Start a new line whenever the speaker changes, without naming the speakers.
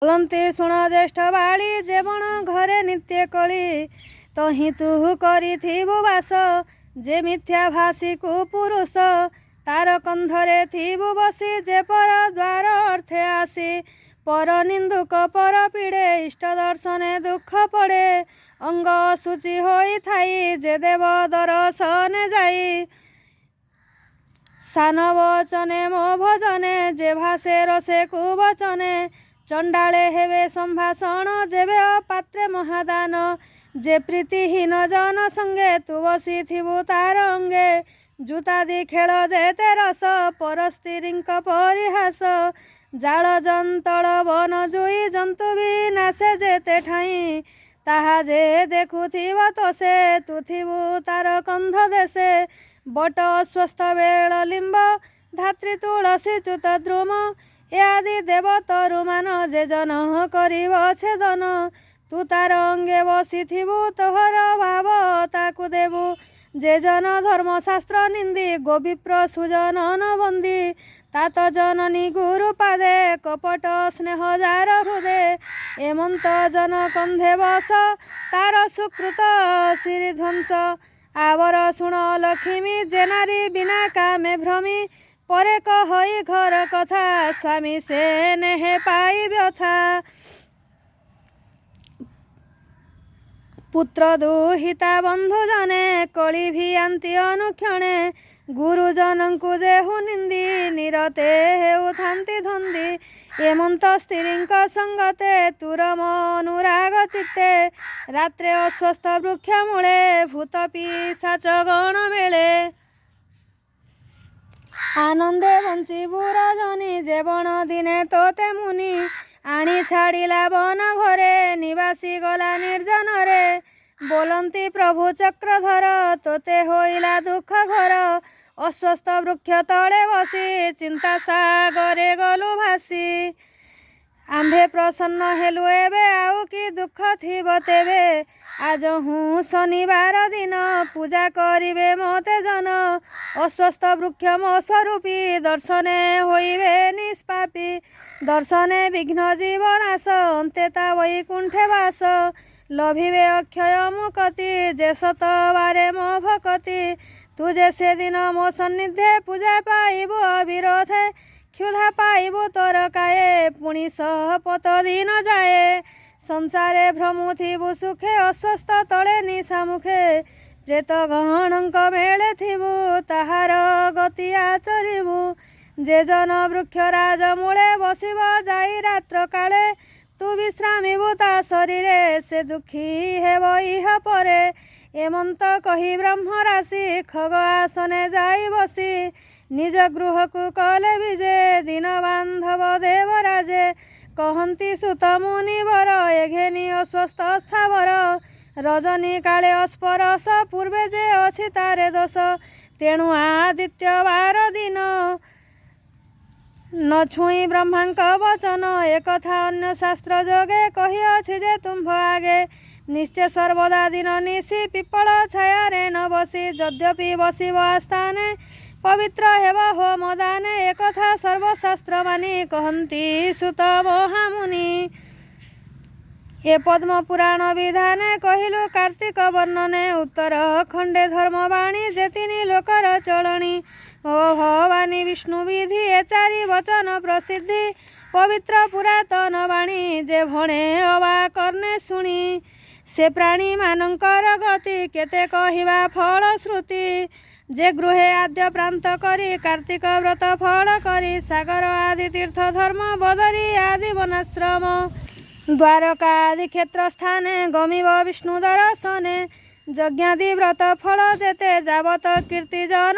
बोलती शुण ज्येष्ठ बाड़ी जेवण घरे नित्य कली तही तू करिथिबु वास जे मिथ्या भाषी कुपुरुष तार कंधरे थिबु बसी जे पर द्वार अर्थे आसी पर निंदुक पर पीड़े इष्ट दर्शने दुख पड़े अंग शुचि होई थाई जे देव दर्शने जाई सान वचने मो भजने जे भाषे रसे कुवचने चंडाले हेवे संभाषण जेबे अपात्रे महादान जे प्रीतिहीन जन संगे तू बसी थिबु तार अंगे जूतादी खेल जेते रस परस्त्रींक परिहास जाल जंतल बन जुई जंतु भी नासे जेते ठाई ताहा जे देखुथिब तो से तू थिबु तार कंध देशे बट अस्वस्थ बेल लिंब धात्री तुलसी च्युत द्रुम आदि देव तरुमान जे जन करिब छेदन तू तार अंगे बसिथिबु तोहर भाव ताकु देबु जे जन धर्मशास्त्र निंदी गोविप्र सुजनन बंदी तात जननी गुरु पादे कपट स्नेह जार हृदय एमंत जन कंधे बस तार सुकृत श्रीध्वंस आवर शुण लक्ष्मी जे नारी बिना कामे भ्रमी परे कहई घर कथा स्वामी से नेहे पाई व्यथा पुत्र दुहिता बंधु जने कली भियांति अनुक्षणे गुरुजन को जेहु निंदी निरते हेउ थांति धंदी एमंत स्त्रींक संगते तुरम अनुराग चित्ते रात्रे अस्वस्थ वृक्ष मूले भूत पिशाच गण मेले आनंदे बंचिबु रजनी जेवण दिने तोते मुनि आनी छाड़िला वन घरे निवासी गला निर्जन रे बोलंती प्रभु चक्रधर तोते होइला दुख घर अस्वस्थ वृक्ष तले बसी चिंता सागरे गलु भासी आंभे प्रसन्न हेलु एबे आउ कि दुख थिब तेबे आज हूँ शनिवार दिन पूजा करिबे मते जन अस्वस्थ वृक्ष मो स्वरूपी दर्शने होइबे निष्पापी दर्शने विघ्न जीवनाश अंतेता वैकुंठे वास लभिबे अक्षय मुक्ति जे शतबारे मो भक्ति तुझे से दिन मो सन्निधे पूजा पाइबु अविरोधे क्षुधा पाइबु तोर काये पुणी सहपत दिन जाए संसारे भ्रमुथिबु सुखे अस्वस्थ तले निशा मुखे प्रेत गहणक मेले थिबु ताहार गति आचरिबु जे जन वृक्षराज मूले बसिब जाई रात्र काले तू विश्रामिबु ता शरीरे से दुखी हेब इह परे एमंत कही ब्रह्म राशि खग आसने जाई बसी निज गृह को कले विजे दिन बांधव देवराजे कहती सुत मुनिवर एघेनी अस्वस्थ स्थावर रजनी काले अस्परस पूर्वे जे अछि तारे दोष तेणु आदित्य बार दिन न छुई ब्रह्मांक वचन एक था अन्य शास्त्र जोगे कही अछि जे तुम्भ आगे निश्चय सर्वदा दिन निशी पिपल छाया रे न बसी यद्यपि बसिब आस्थाने पवित्र हेब हो मदाने एक था सर्वशास्त्र मानी कहती सुत महामुनि ए पद्म पुराण विधाने कहिलु कार्तिक वर्णने उत्तर खंडे धर्मवाणी जेतिनी लोकर चलणी भवानी विष्णु विधि ए चारि वचन प्रसिद्धि पवित्र पुरातन वाणी जे भणे अवा कर्णे शुणी से प्राणी मानकर गति केते कहिबा फल श्रुति जे गृहे आद्य प्रांत करी कार्तिक व्रत फल करी सागर आदि तीर्थ धर्म बदरी आदि वनाश्रम द्वारका आदि क्षेत्र स्थाने गमिब विष्णु दर्शने यज्ञादि व्रत फल जेते जावत कीर्ति जन